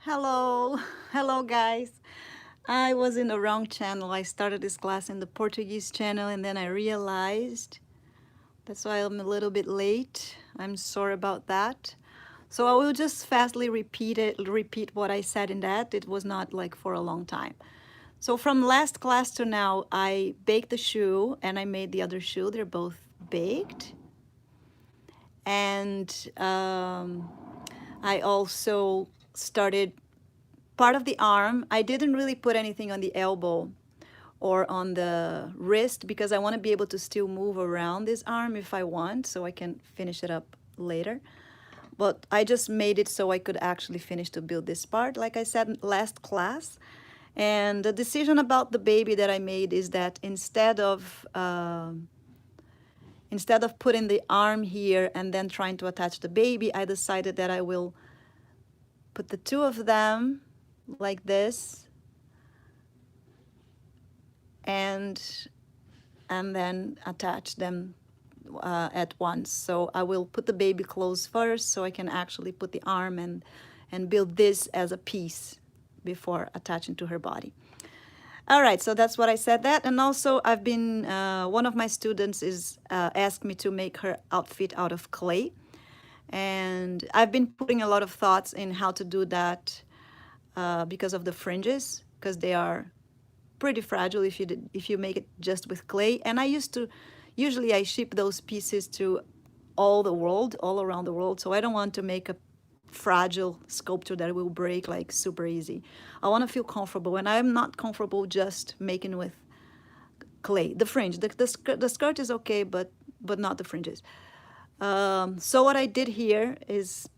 Hello, hello guys. I was in the wrong channel. I started this class in the Portuguese channel and then I realized that's why I'm a little bit late. I'm sorry about that. So I will just fastly repeat what I said in that. It was not like for a long time. So from last class to now, I baked the shoe and I made the other shoe. They're both baked. And I also started part of the arm. I didn't really put anything on the elbow or on the wrist because I want to be able to still move around this arm if I want, so I can finish it up later. But I just made it so I could actually finish to build this part, like I said last class. And the decision about the baby that I made is that instead of putting the arm here and then trying to attach the baby, I decided that I will put the two of them like this and then attach them at once. So I will put the baby clothes first so I can actually put the arm and build this as a piece before attaching to her body. All right, so that's what I said that. And also I've been, one of my students is asked me to make her outfit out of clay. And I've been putting a lot of thoughts in how to do that because of the fringes, because they are pretty fragile if you make it just with clay. And usually I ship those pieces to all around the world. So I don't want to make a fragile sculpture that will break like super easy. I want to feel comfortable, and I'm not comfortable just making with clay. The fringe, the skirt is okay, but not the fringes. So what I did here is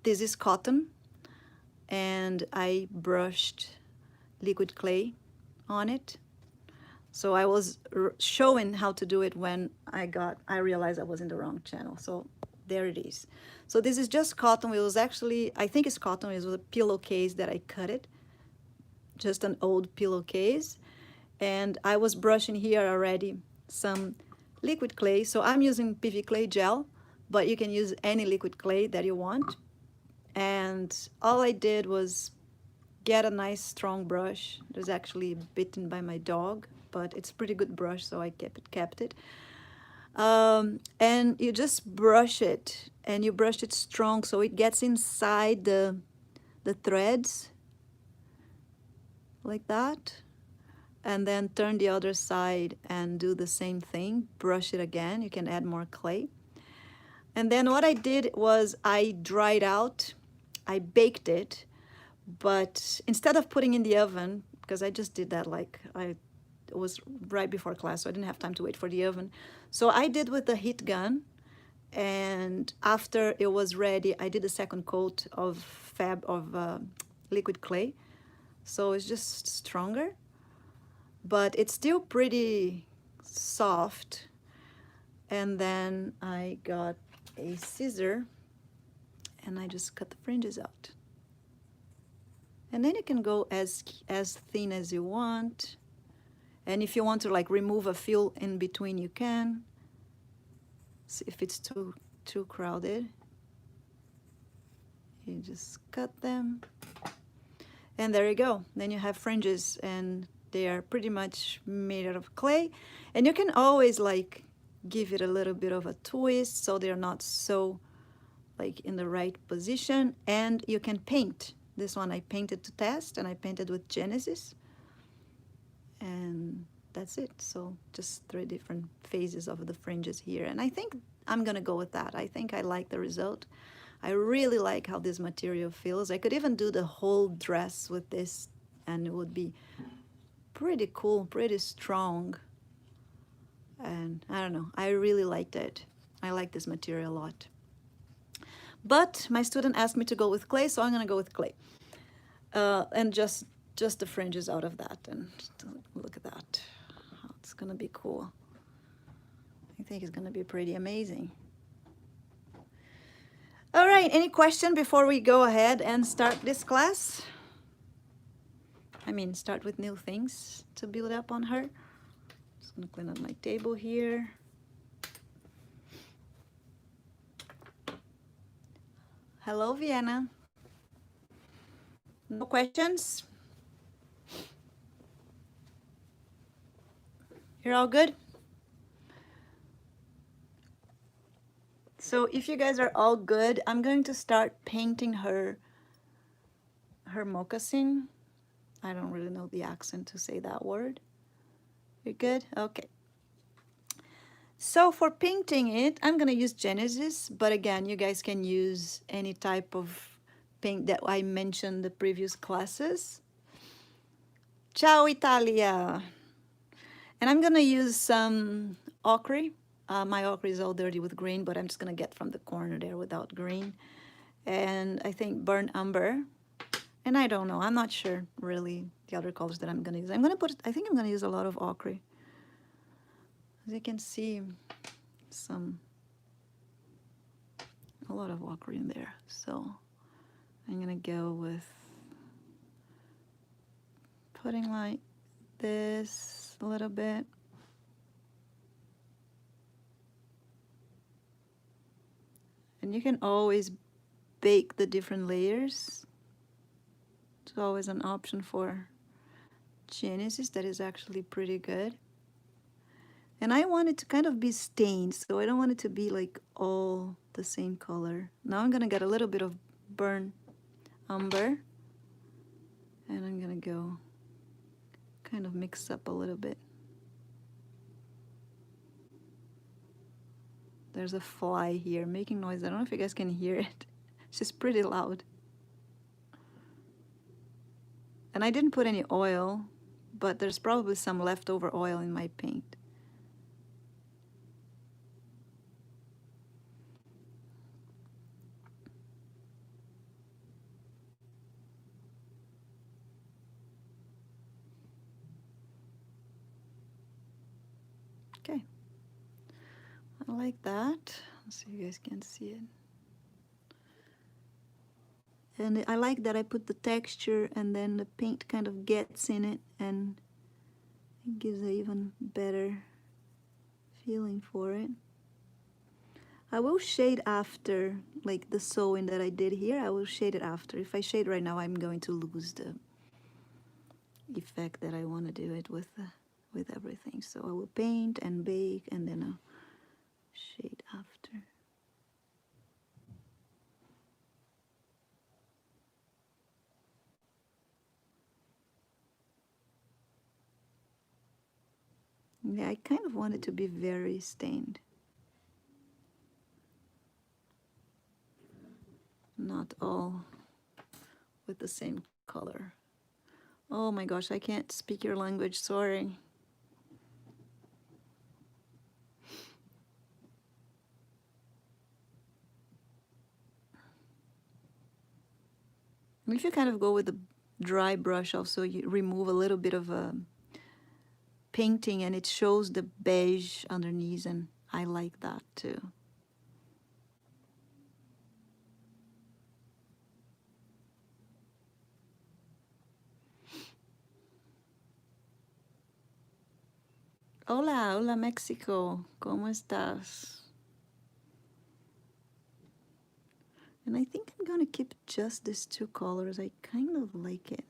this is cotton, and I brushed liquid clay on it. So I was showing how to do it when I realized I was in the wrong channel. So there it is. So this is just cotton. It was actually, I think it's cotton. It was a pillowcase that I cut it, just an old pillowcase. And I was brushing here already some liquid clay. So I'm using PV clay gel, but you can use any liquid clay that you want. And all I did was get a nice strong brush. It was actually bitten by my dog, but it's a pretty good brush, so I kept it. And you just brush it, and you brush it strong so it gets inside the threads, like that. And then turn the other side and do the same thing. Brush it again. You can add more clay. And then what I did was I dried out, I baked it, but instead of putting in the oven, because I just did that it was right before class, so I didn't have time to wait for the oven. So I did with the heat gun, and after it was ready, I did a second coat of liquid clay. So it's just stronger, but it's still pretty soft. And then I got a scissor and I just cut the fringes out. And then you can go as thin as you want. And if you want to like remove a fill in between, you can. See if it's too crowded. You just cut them. And there you go. Then you have fringes, and they are pretty much made out of clay. And you can always like give it a little bit of a twist so they're not so like in the right position. And you can paint. This one I painted to test, and I painted with Genesis. And that's it. So just 3 different phases of the fringes here. And I think I'm gonna go with that. I think I like the result. I really like how this material feels. I could even do the whole dress with this, and it would be pretty cool, pretty strong. And I don't know, I really liked it. I like this material a lot. But my student asked me to go with clay, so I'm gonna go with clay. And just the fringes out of that, and look at that. It's gonna be cool. I think it's gonna be pretty amazing. All right, any question before we go ahead and start this class? I mean, start with new things to build up on her. Just gonna clean up my table here. Hello, Vienna. No questions? You're all good? So if you guys are all good, I'm going to start painting her moccasin. I don't really know the accent to say that word. You're good? Okay. So for painting it, I'm gonna use Genesis, but again, you guys can use any type of paint that I mentioned the previous classes. Ciao Italia! And I'm gonna use some ochre. My ochre is all dirty with green, but I'm just gonna get from the corner there without green. And I think burnt umber. And I don't know, I'm not sure really the other colors that I'm gonna use. I think I'm gonna use a lot of ochre. As you can see, a lot of ochre in there. So I'm gonna go with putting like this a little bit. And you can always bake the different layers. It's always an option for Genesis that is actually pretty good. And I want it to kind of be stained, so I don't want it to be like all the same color. Now I'm gonna get a little bit of burnt umber, and I'm gonna go kind of mix up a little bit. There's a fly here making noise. I don't know if you guys can hear it. She's pretty loud. And I didn't put any oil, but there's probably some leftover oil in my paint. Okay, I like that. Let's see if you guys can see it. And I like that I put the texture and then the paint kind of gets in it and it gives an even better feeling for it. I will shade after, like the sewing that I did here, I will shade it after. If I shade right now, I'm going to lose the effect that I want to do it with everything. So I will paint and bake and then I'll shade after. Yeah, I kind of want it to be very stained. Not all with the same color. Oh my gosh, I can't speak your language, sorry. If you kind of go with the dry brush also, you remove a little bit of painting and it shows the beige underneath, and I like that too. Hola, hola Mexico, ¿cómo estás? And I think I'm gonna keep just these two colors. I kind of like it.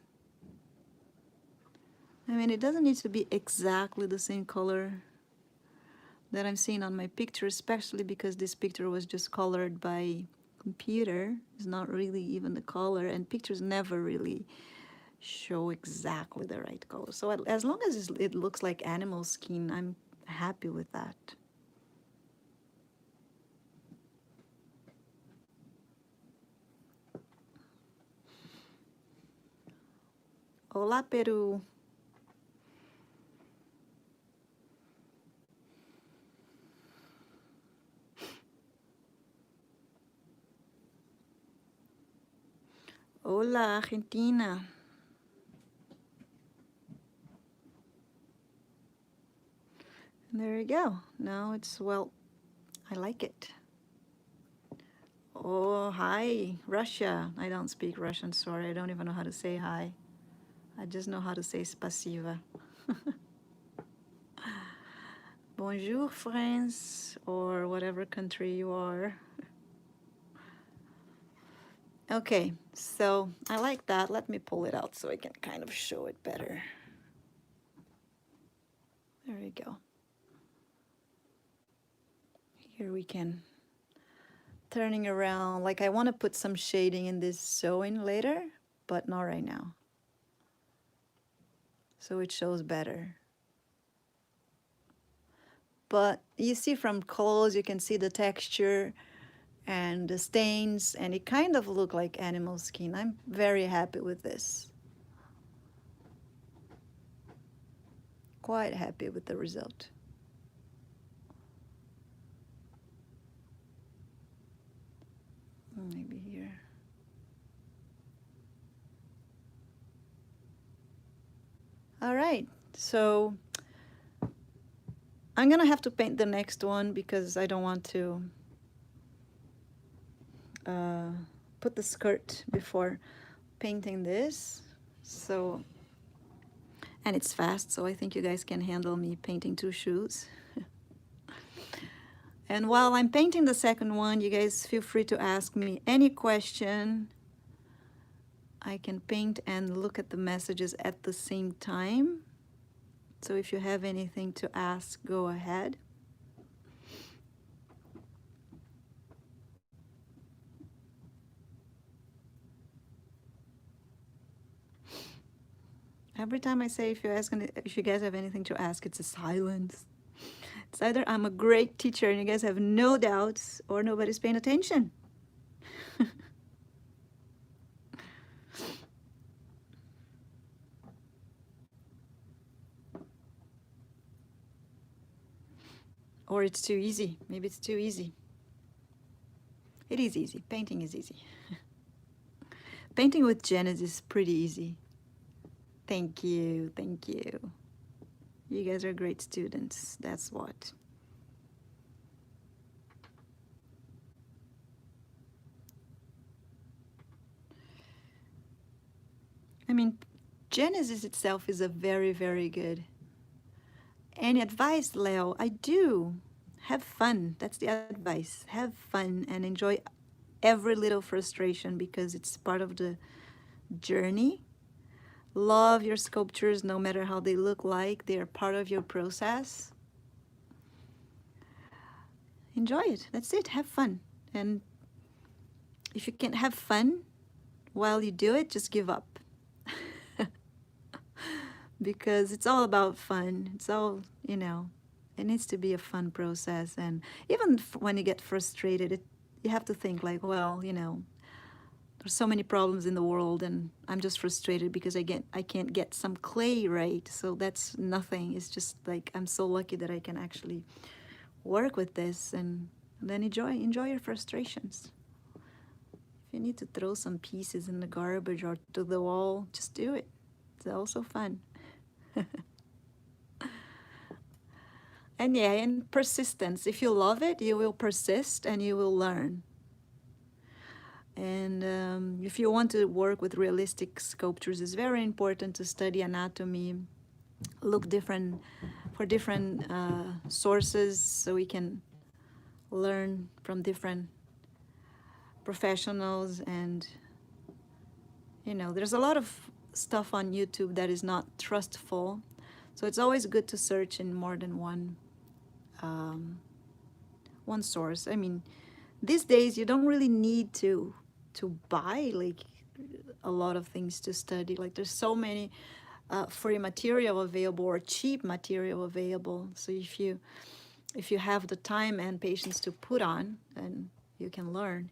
I mean, it doesn't need to be exactly the same color that I'm seeing on my picture, especially because this picture was just colored by computer. It's not really even the color, and pictures never really show exactly the right color. So as long as it looks like animal skin, I'm happy with that. Hola, Peru. Hola, Argentina. And there you go. Now it's, well, I like it. Oh, hi, Russia. I don't speak Russian, sorry. I don't even know how to say hi. I just know how to say spasiba. Bonjour, France, or whatever country you are. Okay, so I like that. Let me pull it out so I can kind of show it better. There we go. Here we can turning around. Like I want to put some shading in this sewing later, but not right now. So it shows better. But you see from close, you can see the texture and the stains, and it kind of look like animal skin. I'm very happy with this. Quite happy with the result. Maybe here. All right, so I'm gonna have to paint the next one because I don't want to put the skirt before painting this. So, and it's fast, so I think you guys can handle me painting 2 shoes. And while I'm painting the second one, you guys feel free to ask me any question. I can paint and look at the messages at the same time. So if you have anything to ask, go ahead. Every time I say if you guys have anything to ask, it's a silence. It's either I'm a great teacher and you guys have no doubts, or nobody's paying attention. Or it's too easy. Maybe it's too easy. It is easy. Painting is easy. Painting with Janice is pretty easy. Thank you. Thank you. You guys are great students. That's what. I mean, Genesis itself is a very, very good. Any advice, Leo? I do. Have fun. That's the advice. Have fun and enjoy every little frustration because it's part of the journey. Love your sculptures no matter how they look like. They are part of your process. Enjoy it. That's it. Have fun. And if you can't have fun while you do it, just give up. Because it's all about fun. It's all, you know, it needs to be a fun process. And even when you get frustrated, you have to think like, well, you know, there's so many problems in the world and I'm just frustrated because I can't get some clay right. So that's nothing. It's just like I'm so lucky that I can actually work with this, and then enjoy your frustrations. If you need to throw some pieces in the garbage or to the wall, just do it. It's also fun. And yeah, and persistence. If you love it, you will persist and you will learn. And if you want to work with realistic sculptures, it's very important to study anatomy, look for different sources so we can learn from different professionals. And, you know, there's a lot of stuff on YouTube that is not trustful. So it's always good to search in more than one source. I mean, these days you don't really need to buy like a lot of things to study. Like there's so many free material available or cheap material available. So if you have the time and patience to put on, then you can learn.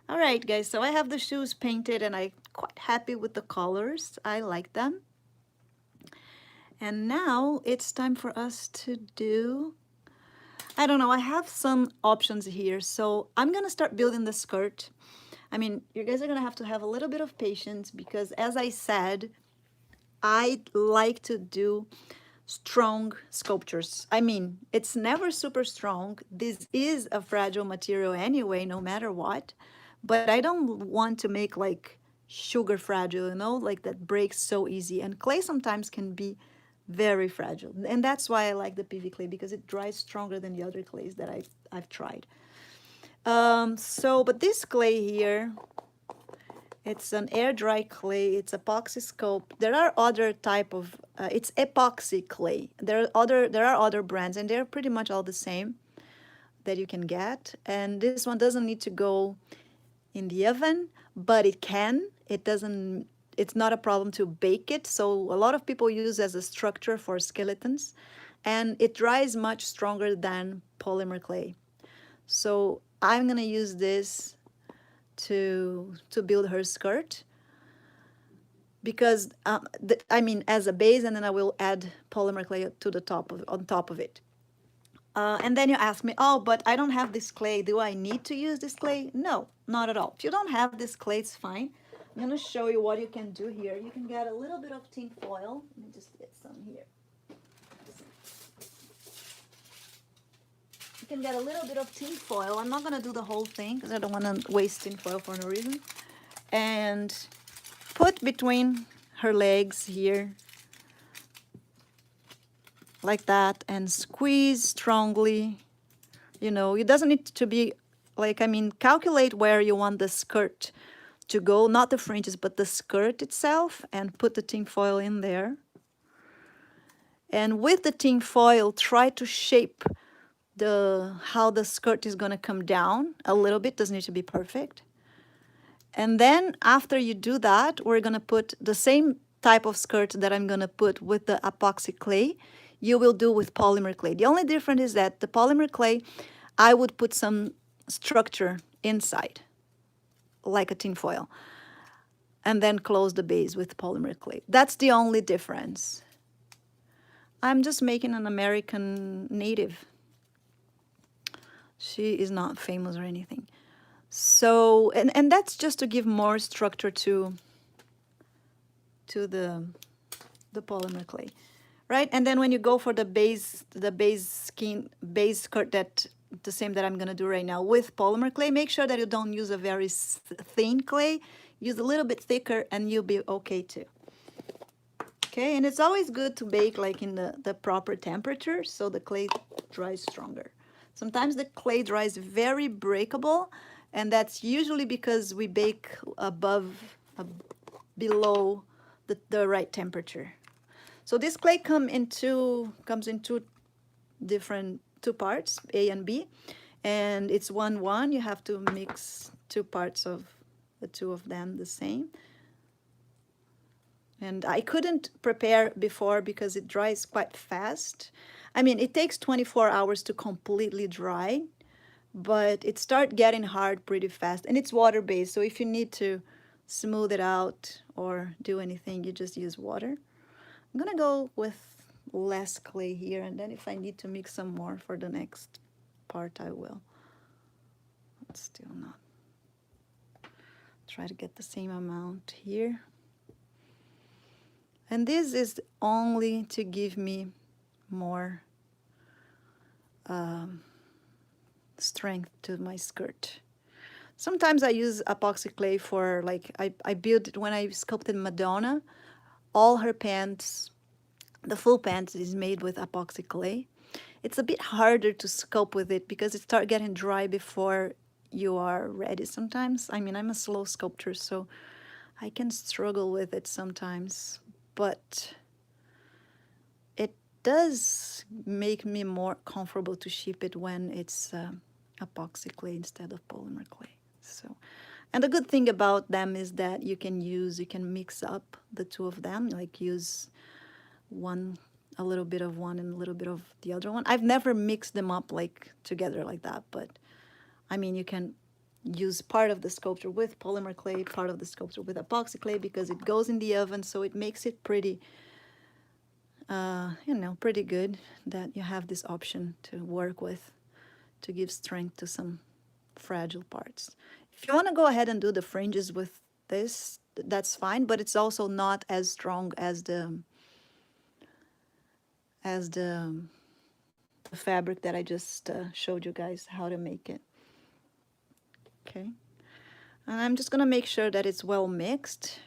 All right, guys, so I have the shoes painted and I'm quite happy with the colors. I like them. And now it's time for us to do, I don't know, I have some options here. So I'm gonna start building the skirt. I mean, you guys are gonna have to have a little bit of patience because, as I said, I like to do strong sculptures. I mean, it's never super strong. This is a fragile material anyway, no matter what. But I don't want to make like sugar fragile, you know, like that breaks so easy. And clay sometimes can be very fragile. And that's why I like the PV clay, because it dries stronger than the other clays that I've tried. But this clay here, It's an air dry clay. It's epoxy sculpt. There are other type of it's epoxy clay. There are other brands, and they're pretty much all the same that you can get. And this one doesn't need to go in the oven, but it can. It doesn't. It's not a problem to bake it. So a lot of people use as a structure for skeletons, and it dries much stronger than polymer clay. So I'm gonna use this to build her skirt because I mean as a base, and then I will add polymer clay to the top of on top of it. And then you ask me, oh, but I don't have this clay. Do I need to use this clay? No, not at all. If you don't have this clay, it's fine. I'm gonna show you what you can do here. You can get a little bit of tin foil. Let me just get some here. You can get a little bit of tin foil. I'm not gonna do the whole thing because I don't want to waste tin foil for no reason. And put between her legs here like that and squeeze strongly. You know, it doesn't need to be like, I mean, calculate where you want the skirt to go, not the fringes, but the skirt itself, and put the tin foil in there. And with the tin foil, try to shape the how the skirt is going to come down a little bit. Doesn't need to be perfect. And then after you do that, we're going to put the same type of skirt that I'm going to put with the epoxy clay. You will do with polymer clay. The only difference is that the polymer clay, I would put some structure inside, like a tin foil, and then close the base with polymer clay. That's the only difference. I'm just making an American native. She is not famous or anything. So, and that's just to give more structure to the polymer clay, right? And then when you go for the base skirt, that the same that I'm gonna do right now with polymer clay, make sure that you don't use a very thin clay. Use a little bit thicker and you'll be okay too. Okay, and it's always good to bake like in the proper temperature so the clay dries stronger. Sometimes the clay dries very breakable, and that's usually because we bake below the right temperature. So this clay comes in two different parts, A and B, and it's 1-1. You have to mix two parts of the two of them the same. And I couldn't prepare before because it dries quite fast. I mean, it takes 24 hours to completely dry, but it starts getting hard pretty fast. And it's water-based, so if you need to smooth it out or do anything, you just use water. I'm gonna go with less clay here, and then if I need to mix some more for the next part, I will. But still not. Try to get the same amount here. And this is only to give me more strength to my skirt. Sometimes I use epoxy clay for, like, I built, when I sculpted Madonna, all her pants, the full pants is made with epoxy clay. It's a bit harder to sculpt with it because it starts getting dry before you are ready sometimes. I mean, I'm a slow sculptor, so I can struggle with it sometimes. But it does make me more comfortable to ship it when it's epoxy clay instead of polymer clay. So, and the good thing about them is that you can mix up the two of them, like use a little bit of one and a little bit of the other one. I've never mixed them up like together like that, but I mean, you can use part of the sculpture with polymer clay, part of the sculpture with epoxy clay, because it goes in the oven, so it makes it pretty, pretty good that you have this option to work with to give strength to some fragile parts. If you want to go ahead and do the fringes with this, that's fine, but it's also not as strong as the fabric that I just showed you guys how to make it. Okay, and I'm just gonna make sure that it's well mixed.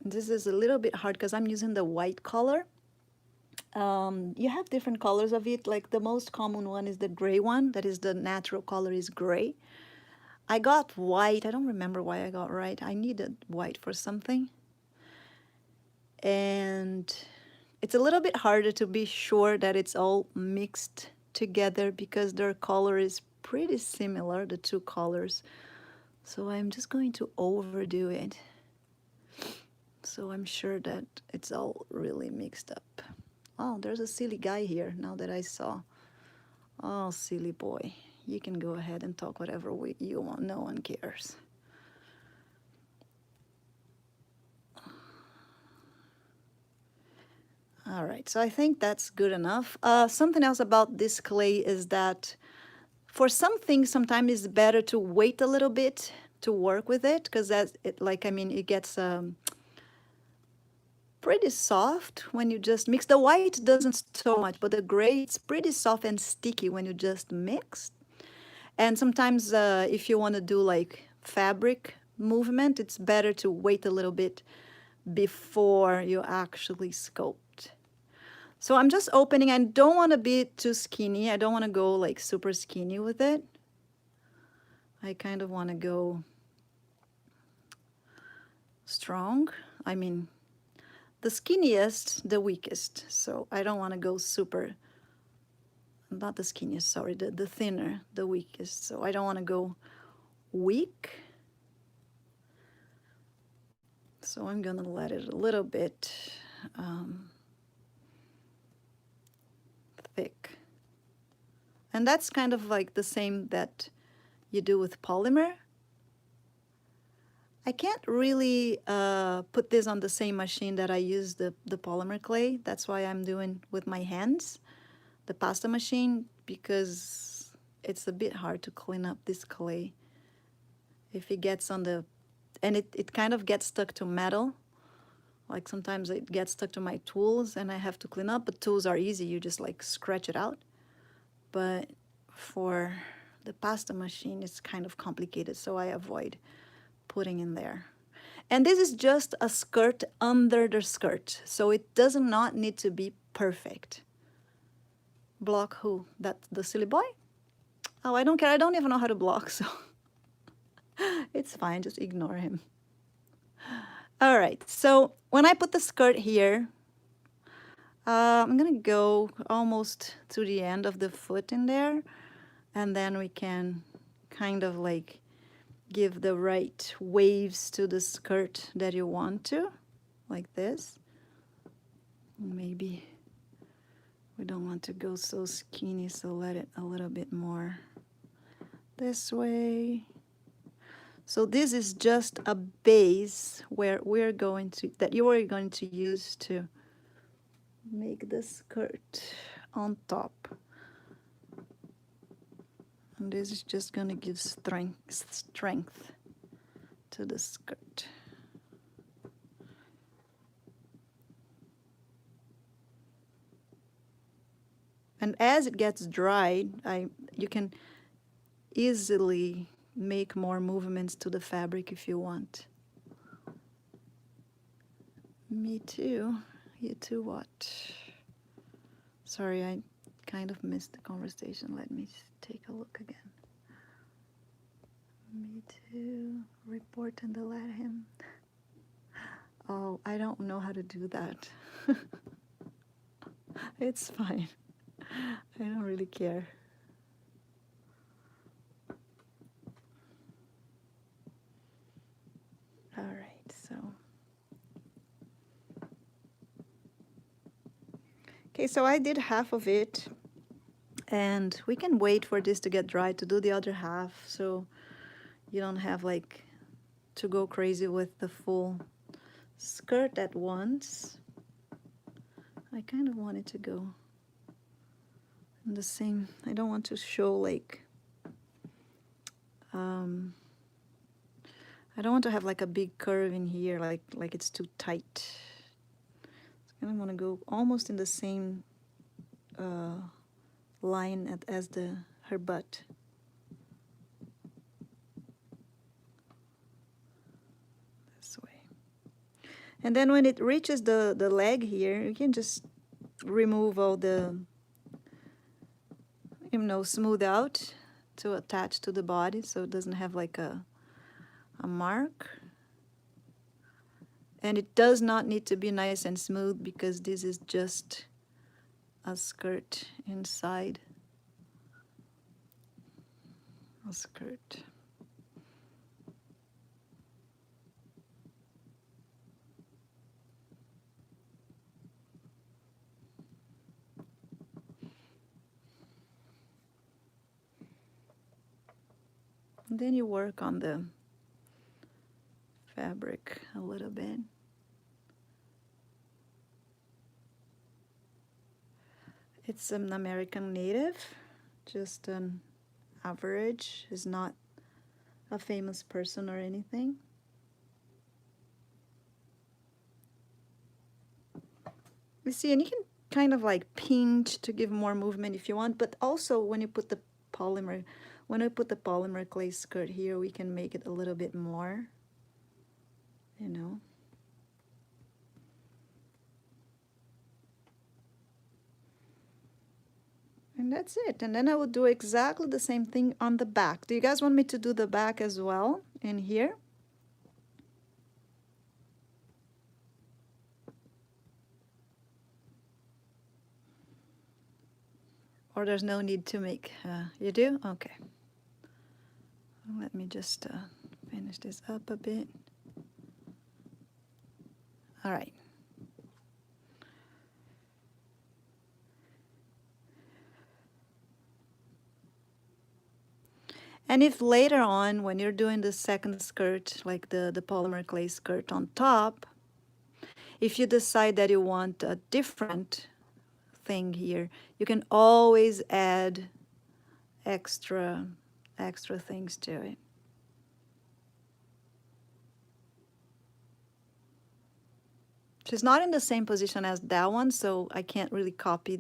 This is a little bit hard because I'm using the white color. You have different colors of it. Like the most common one is the gray one. That is the natural color is gray. I got white. I don't remember why I got white. I needed white for something. And it's a little bit harder to be sure that it's all mixed together because their color is pretty similar, the two colors. So I'm just going to overdo it. So I'm sure that it's all really mixed up. Oh, there's a silly guy here now that I saw. Oh, silly boy. You can go ahead and talk whatever you want. No one cares. All right, so I think that's good enough. Something else about this clay is that for some things, sometimes it's better to wait a little bit to work with it because that's it. Like I mean, it gets pretty soft when you just mix. The white doesn't so much, but the gray it's pretty soft and sticky when you just mix. And sometimes if you want to do like fabric movement, it's better to wait a little bit before you actually sculpt. So I'm just opening. I don't want to be too skinny. I don't want to go like super skinny with it. I kind of want to go strong. I mean, the skinniest, the weakest. So I don't want to go super, not the skinniest, sorry, the thinner, the weakest. So I don't want to go weak. So I'm gonna let it a little bit thick. And that's kind of like the same that you do with polymer. I can't really put this on the same machine that I use the polymer clay. That's why I'm doing with my hands, the pasta machine, because it's a bit hard to clean up this clay. If it gets on the, and it kind of gets stuck to metal. Like sometimes it gets stuck to my tools and I have to clean up, but tools are easy. You just like scratch it out. But for the pasta machine, it's kind of complicated, so I avoid putting in there. And this is just a skirt under the skirt, so it does not need to be perfect. Block who? That's the silly boy? Oh, I don't care. I don't even know how to block, so it's fine. Just ignore him. All right, so when I put the skirt here, I'm gonna go almost to the end of the foot in there, and then we can kind of like give the right waves to the skirt that you want to, like this. Maybe we don't want to go so skinny, so let it a little bit more this way. So this is just a base where we're going to, that you are going to use to make the skirt on top. And this is just gonna give strength to the skirt. And as it gets dried, you can easily make more movements to the fabric if you want. Me too. You too what? Sorry, I kind of missed the conversation. Let me take a look again. Me too. Report and delete him. Oh, I don't know how to do that. It's fine. I don't really care. All right, so. Okay, so I did half of it, and we can wait for this to get dry to do the other half, so you don't have like to go crazy with the full skirt at once. I kind of want it to go in the same, I don't want to show like, I don't want to have like a big curve in here, like it's too tight. I kind of want to go almost in the same line as her butt. This way. And then when it reaches the leg here, you can just remove all the, smooth out to attach to the body so it doesn't have like a mark. And it does not need to be nice and smooth because this is just a skirt inside a skirt. And then you work on the fabric a little bit. It's an American native, just an average, is not a famous person or anything. You see, and you can kind of like pinch to give more movement if you want, but also when you put the polymer, when I put the polymer clay skirt here, we can make it a little bit more, you know. And that's it. And then I will do exactly the same thing on the back. Do you guys want me to do the back as well in here? Or there's no need to make, you do? Okay. Let me just finish this up a bit. All right. And if later on, when you're doing the second skirt, like the polymer clay skirt on top, if you decide that you want a different thing here, you can always add extra things to it. She's not in the same position as that one, so I can't really copy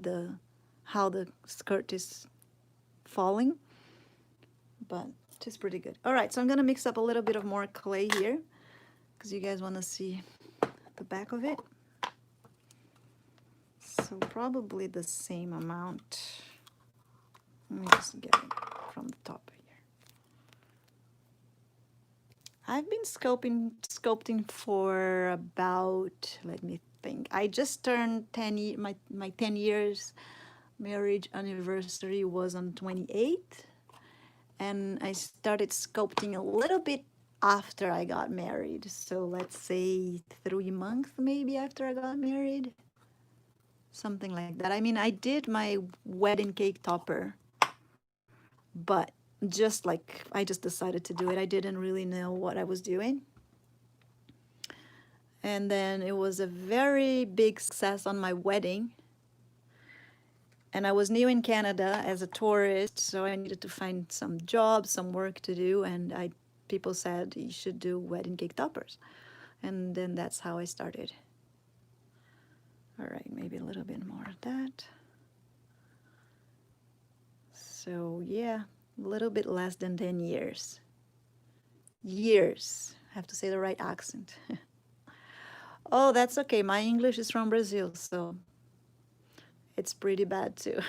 how the skirt is falling, but she's pretty good. All right, so I'm gonna mix up a little bit of more clay here because you guys want to see the back of it. So probably the same amount. Let me just get it from the top here. I've been sculpting for about, let me think. I just turned 10 my 10 years marriage anniversary was on 28th, and I started sculpting a little bit after I got married. So let's say 3 months maybe after I got married. Something like that. I mean, I did my wedding cake topper, but just like I just decided to do it. I didn't really know what I was doing. And then it was a very big success on my wedding. And I was new in Canada as a tourist, so I needed to find some job, some work to do, and people said you should do wedding cake toppers. And then that's how I started. All right, maybe a little bit more of that. So yeah, a little bit less than 10 years. Years. I have to say the right accent. Oh, that's okay. My English is from Brazil, so it's pretty bad too.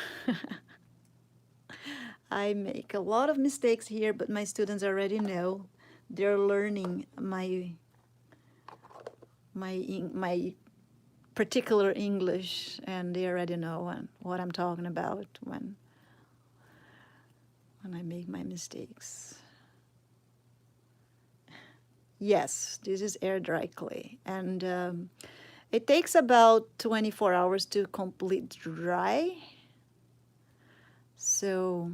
I make a lot of mistakes here, but my students already know. They're learning my particular English, and they already know what I'm talking about when I make my mistakes. Yes, this is air dry clay, and it takes about 24 hours to complete dry. So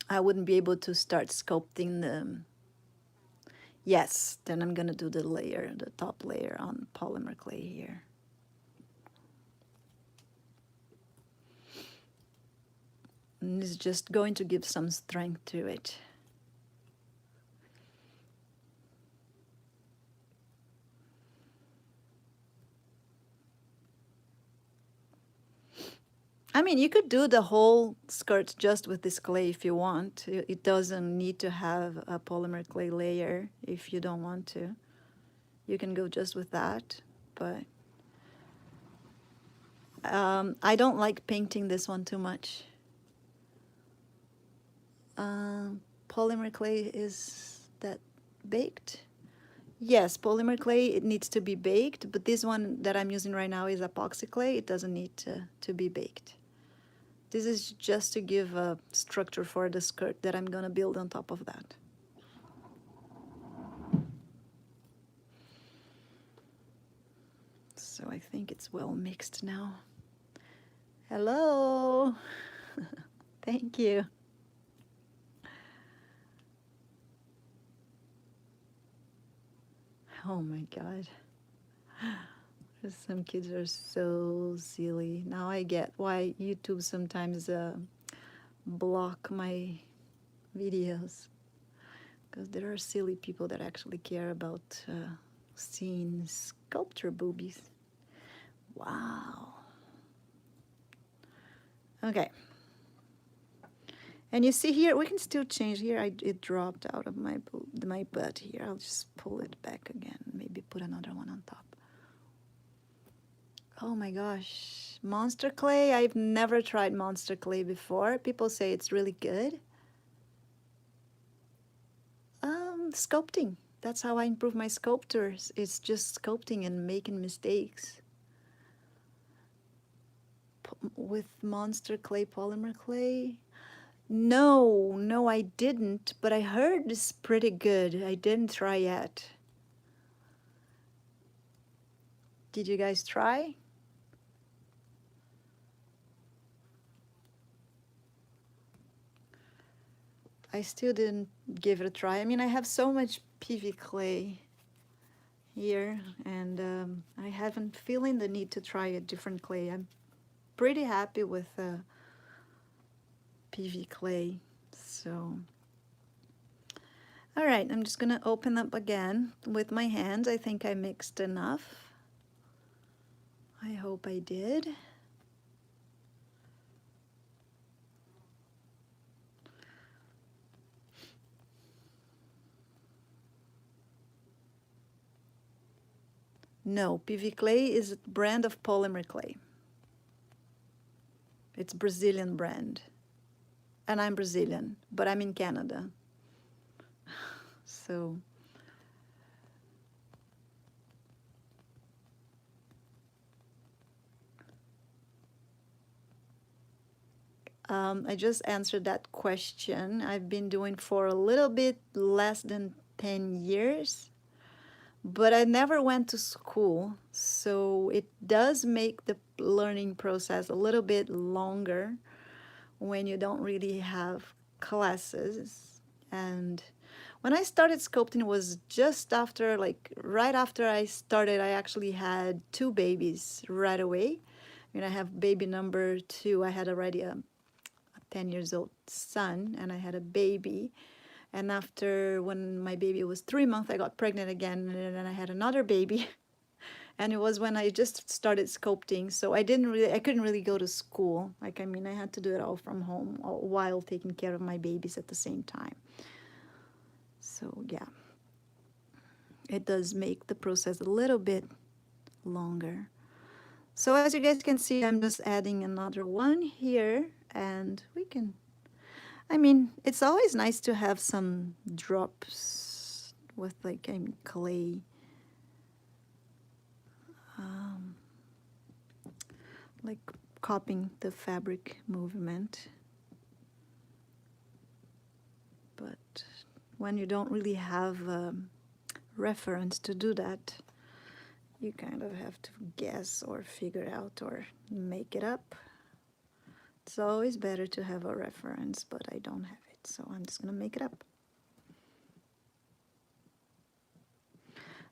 I wouldn't be able to start sculpting the. Yes, then I'm gonna do the top layer on polymer clay here. And it's just going to give some strength to it. I mean, you could do the whole skirt just with this clay if you want. It doesn't need to have a polymer clay layer if you don't want to. you can go just with that, but I don't like painting this one too much. Polymer clay, is that baked? Yes, polymer clay, it needs to be baked, but this one that I'm using right now is epoxy clay. It doesn't need to be baked. This is just to give a structure for the skirt that I'm gonna build on top of that. So I think it's well mixed now. Hello. Thank you. Oh my God. Some kids are so silly. Now I get why YouTube sometimes block my videos, because there are silly people that actually care about seeing sculpture boobies. Wow. Okay. And you see here, we can still change here. It dropped out of my butt here. I'll just pull it back again. Maybe put another one on top. Oh my gosh. Monster clay. I've never tried monster clay before. People say it's really good. Sculpting. That's how I improve my sculptures. It's just sculpting and making mistakes. With monster clay, polymer clay. No, I didn't, but I heard it's pretty good. I didn't try yet. Did you guys try? I still didn't give it a try. I mean, I have so much PV clay here, and I haven't feeling the need to try a different clay. I'm pretty happy with PV clay. So, all right, I'm just gonna open up again with my hands. I think I mixed enough. I hope I did. No, PV clay is a brand of polymer clay. It's Brazilian brand. And I'm Brazilian, but I'm in Canada. So I just answered that question. I've been doing for a little bit less than 10 years, but I never went to school. So it does make the learning process a little bit longer when you don't really have classes. And when I started sculpting, it was just after, like right after I started, I actually had 2 babies right away. I mean, I have baby number 2. I had already a 10 years old son, and I had a baby. And after, when my baby was 3 months, I got pregnant again, and then I had another baby. And it was when I just started sculpting, so I couldn't really go to school. Like, I mean, I had to do it all from home while taking care of my babies at the same time. So yeah, it does make the process a little bit longer. So as you guys can see, I'm just adding another one here, and we can, I mean, it's always nice to have some drops with, like, clay. Like copying the fabric movement. But when you don't really have a reference to do that, you kind of have to guess or figure out or make it up. It's always better to have a reference, but I don't have it, so I'm just gonna make it up.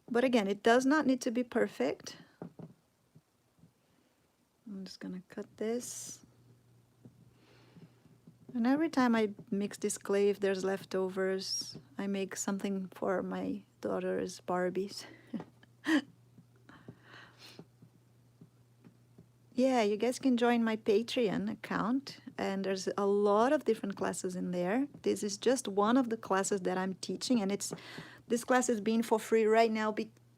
But again, it does not need to be perfect. I'm just gonna cut this. And every time I mix this clay, if there's leftovers, I make something for my daughter's Barbies. Yeah, you guys can join my Patreon account, and there's a lot of different classes in there. This is just one of the classes that I'm teaching, and this class is being for free right now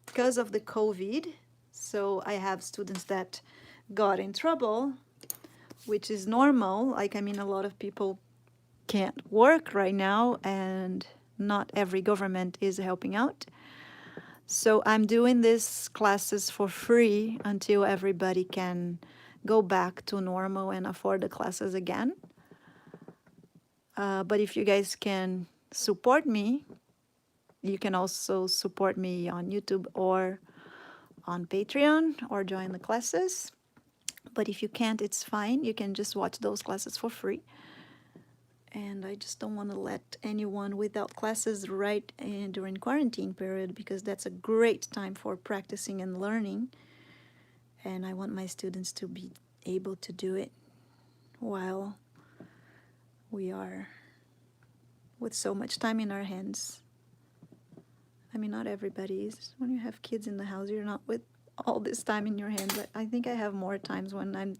because of the COVID. So I have students that got in trouble, which is normal. Like, I mean, a lot of people can't work right now, and not every government is helping out. So I'm doing these classes for free until everybody can go back to normal and afford the classes again. But if you guys can support me, you can also support me on YouTube or on Patreon or join the classes. But if you can't, it's fine. You can just watch those classes for free. And I just don't want to let anyone without classes right during quarantine period, because that's a great time for practicing and learning. And I want my students to be able to do it while we are with so much time in our hands. I mean, not everybody is. When you have kids in the house, you're not with all this time in your hand. But I think I have more times when I'm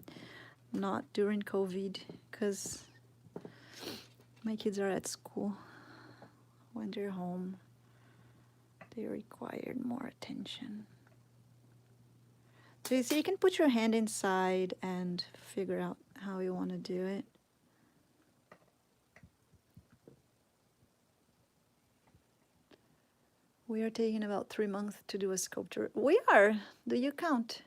not during COVID, because my kids are at school. When they're home, they require more attention. So you see, you can put your hand inside and figure out how you want to do it. We are taking about 3 months to do a sculpture. We are. Do you count?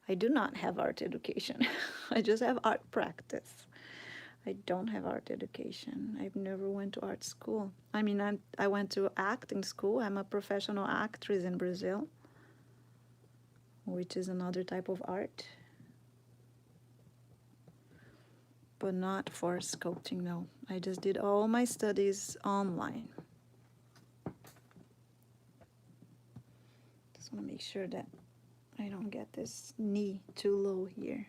I do not have art education. I just have art practice. I don't have art education. I've never went to art school. I mean, I went to acting school. I'm a professional actress in Brazil, which is another type of art. But not for sculpting, no. I just did all my studies online. Just want to make sure that I don't get this knee too low here.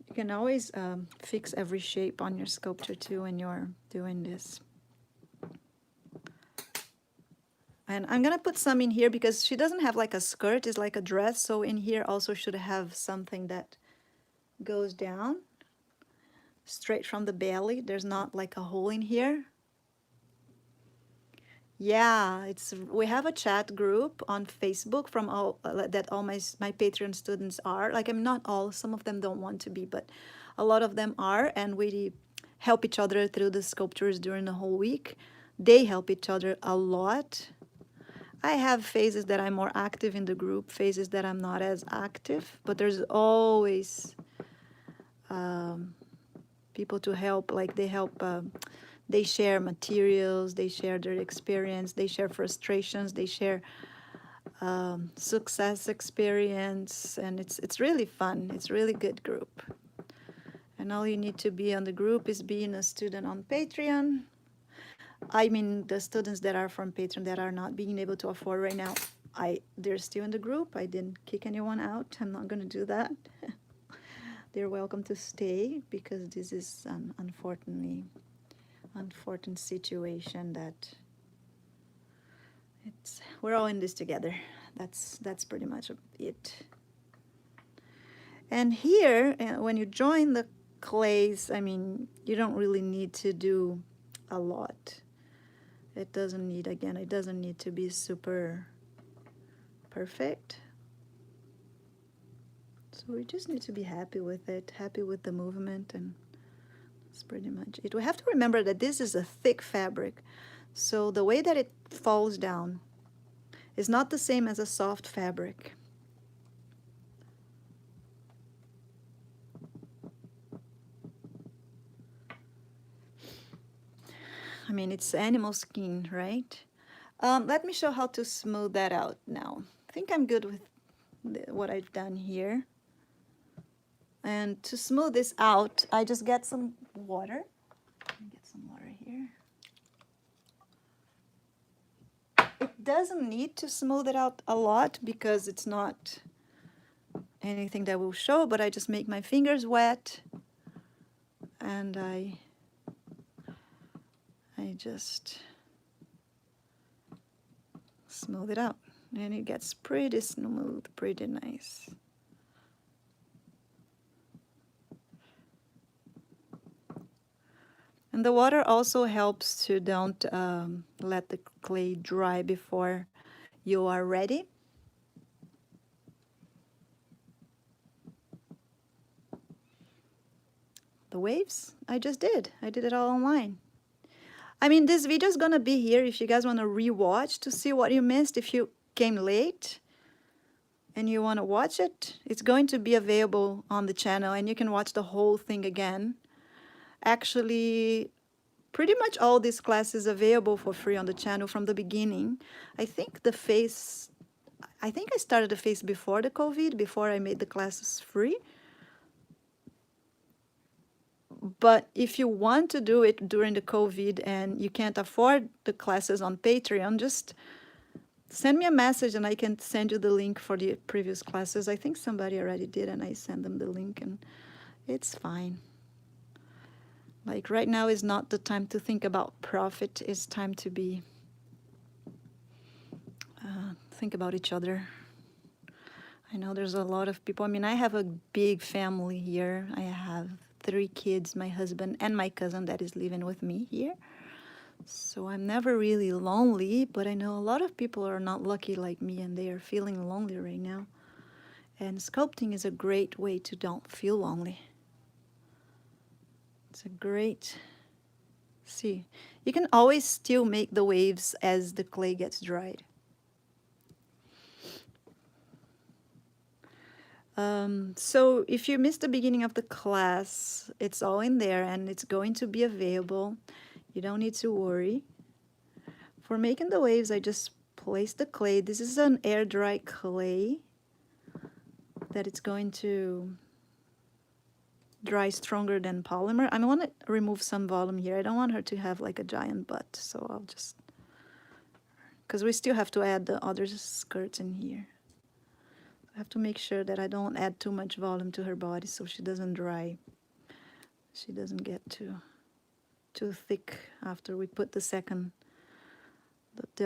You can always fix every shape on your sculpture too when you're doing this. And I'm gonna put some in here because she doesn't have like a skirt, it's like a dress. So in here also should have something that goes down straight from the belly. There's not like a hole in here. Yeah, we have a chat group on Facebook from all that all my Patreon students are. Like, I'm not all, some of them don't want to be, but a lot of them are, and we help each other through the sculptures during the whole week. They help each other a lot. I have phases that I'm more active in the group, phases that I'm not as active, but there's always people to help. Like, they help, they share materials, they share their experience, they share frustrations, they share success experience, and it's really fun. It's really good group. And all you need to be on the group is being a student on Patreon. I mean, the students that are from Patreon that are not being able to afford right now, they're still in the group. I didn't kick anyone out. I'm not going to do that. They're welcome to stay, because this is an unfortunate situation that we're all in this together. That's pretty much it. And here, when you join the clays, I mean, you don't really need to do a lot. It doesn't need to be super perfect. So we just need to be happy with it, happy with the movement, and that's pretty much it. We have to remember that this is a thick fabric, so the way that it falls down is not the same as a soft fabric. I mean, it's animal skin, right? Let me show how to smooth that out now. I think I'm good with what I've done here. And to smooth this out, I just get some water. Get some water here. It doesn't need to smooth it out a lot because it's not anything that will show, but I just make my fingers wet and I just smooth it out, and it gets pretty smooth, pretty nice. And the water also helps to don't let the clay dry before you are ready. The waves, I just did. I did it all online. I mean, this video is gonna be here if you guys wanna rewatch to see what you missed. If you came late and you wanna watch it, it's going to be available on the channel and you can watch the whole thing again. Actually, pretty much all these classes available for free on the channel from the beginning. I think I started the face before the COVID, before I made the classes free. But if you want to do it during the COVID and you can't afford the classes on Patreon, just send me a message and I can send you the link for the previous classes. I think somebody already did and I sent them the link and it's fine. Like right now is not the time to think about profit. It's time to be think about each other. I know there's a lot of people. I mean, I have a big family here. I have 3 kids, my husband and my cousin that is living with me here. So I'm never really lonely, but I know a lot of people are not lucky like me and they are feeling lonely right now. And sculpting is a great way to don't feel lonely. It's a great, see, you can always still make the waves as the clay gets dried. So if you missed the beginning of the class, it's all in there and it's going to be available. You don't need to worry. For making the waves, I just place the clay. This is an air dry clay that it's going to dry stronger than polymer. I want to remove some volume here. I don't want her to have like a giant butt, so I'll just, because we still have to add the other skirts in here. I have to make sure that I don't add too much volume to her body so she doesn't dry. She doesn't get too thick after we put the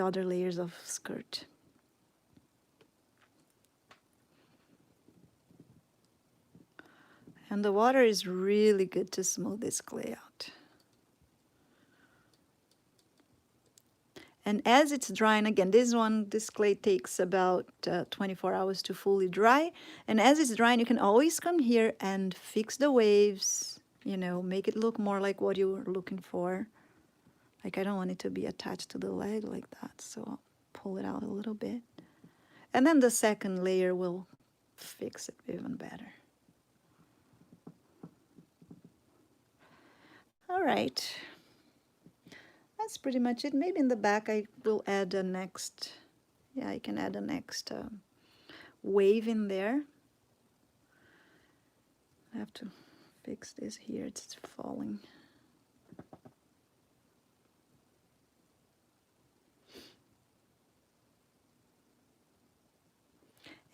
other layers of skirt. And the water is really good to smooth this clay out. And as it's drying, again, this clay takes about 24 hours to fully dry. And as it's drying, you can always come here and fix the waves, you know, make it look more like what you were looking for. Like I don't want it to be attached to the leg like that, so I'll pull it out a little bit. And then the second layer will fix it even better. All right. That's pretty much it. Maybe in the back I will add a next, yeah, I can add a next wave in there. I have to fix this here, it's falling.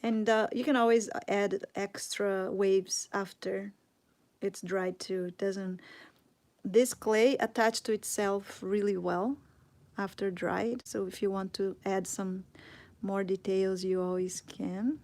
And you can always add extra waves after it's dried too. It doesn't, this clay attached to itself really well after dried, so if you want to add some more details you always can.